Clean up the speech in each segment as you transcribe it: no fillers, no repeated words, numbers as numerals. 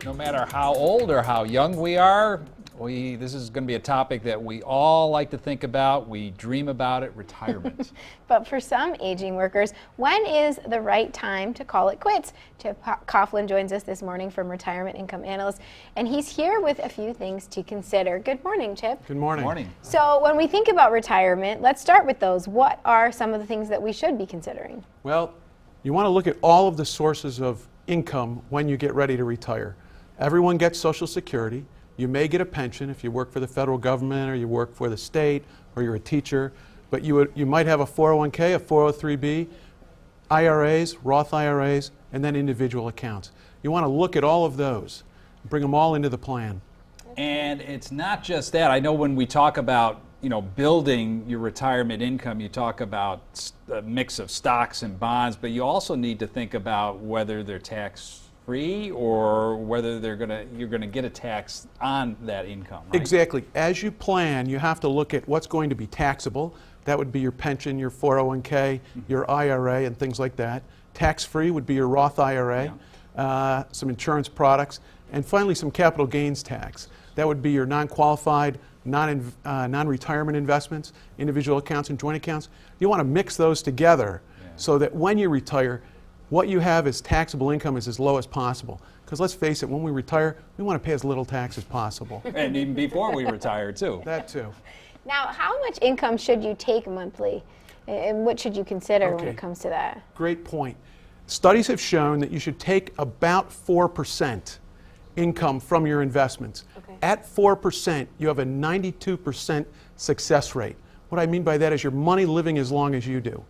No matter how old or how young we are, this is going to be a topic that we all like to think about. We dream about it, retirement. But for some aging workers, when is the right time to call it quits? Chip Coughlin joins us this morning from Retirement Income Analyst, and he's here with a few things to consider. Good morning, Chip. Good morning. Good morning. So when we think about retirement, let's start with those. What are some of the things that we should be considering? Well, you want to look at all of the sources of income when you get ready to retire. Everyone gets Social Security. You may get a pension if you work for the federal government or you work for the state or you're a teacher, but you might have a 401k, a 403b, IRAs, Roth IRAs, and then individual accounts. You want to look at all of those, bring them all into the plan. And it's not just that. I know when we talk about building your retirement income, you talk about a mix of stocks and bonds, but you also need to think about whether they're tax-free or whether you're going to get a tax on that income, right? Exactly. As you plan, you have to look at what's going to be taxable. That would be your pension, your 401k, your IRA, and things like that. Tax-free would be your Roth IRA, some insurance products, and finally some capital gains tax. That would be your non-qualified, non-retirement investments, individual accounts and joint accounts. You want to mix those together so that when you retire, what you have as taxable income is as low as possible. Because let's face it, when we retire, we want to pay as little tax as possible. And even before we retire, too. That too. Now, how much income should you take monthly? And what should you consider when it comes to that? Great point. Studies have shown that you should take about 4% income from your investments. Okay. At 4%, you have a 92% success rate. What I mean by that is your money living as long as you do.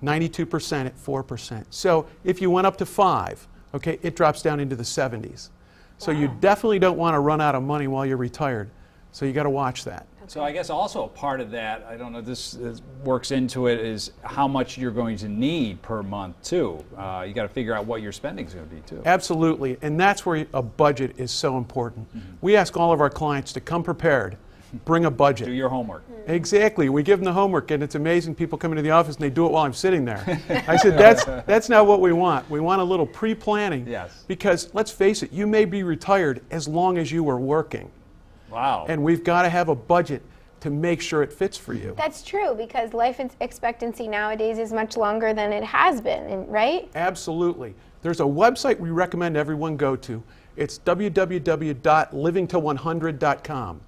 92% at 4%. So if you went up to 5, okay, it drops down into the 70s. So you definitely don't want to run out of money while you're retired. So you got to watch that. So I guess also a part of that, I don't know, this works into it, is how much you're going to need per month too. You got to figure out what your spending is going to be too. Absolutely, and that's where a budget is so important. We ask all of our clients to come prepared, bring a budget. Do your homework. Exactly, we give them the homework, and it's amazing. People come into the office and they do it while I'm sitting there. I said, that's not what we want. We want a little pre-planning. Yes. Because let's face it, you may be retired as long as you were working. Wow. And we've got to have a budget to make sure it fits for you. That's true, because life expectancy nowadays is much longer than it has been, right? Absolutely. There's a website we recommend everyone go to. It's www.livingto100.com.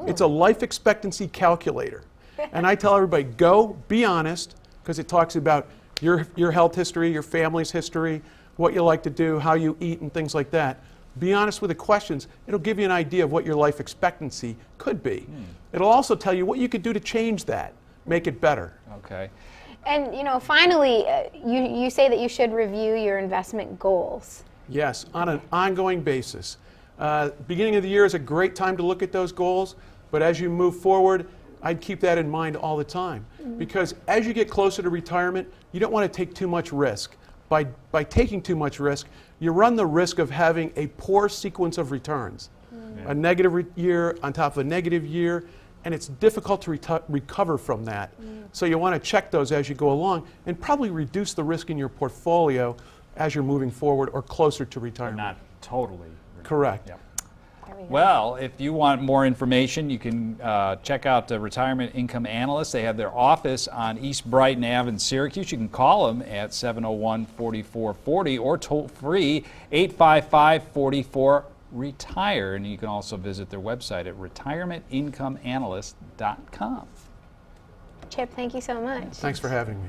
It's a life expectancy calculator. And I tell everybody, go, be honest, because it talks about your health history, your family's history, what you like to do, how you eat, and things like that. Be honest with the questions. It'll give you an idea of what your life expectancy could be. It'll also tell you what you could do to change that, make it better. Okay. And finally, you say that you should review your investment goals. Yes, on an ongoing basis. Beginning of the year is a great time to look at those goals, but as you move forward, I'd keep that in mind all the time. Because as you get closer to retirement, you don't want to take too much risk. By taking too much risk, you run the risk of having a poor sequence of returns. A negative year on top of a negative year, and it's difficult to recover from that. So you want to check those as you go along and probably reduce the risk in your portfolio as you're moving forward or closer to retirement. Not totally. Correct. Yep. Well, if you want more information, you can check out the Retirement Income Analyst. They have their office on East Brighton Ave in Syracuse. You can call them at 701-4440 or toll free 855-44-RETIRE. And you can also visit their website at retirementincomeanalyst.com. Chip, thank you so much. Thanks for having me.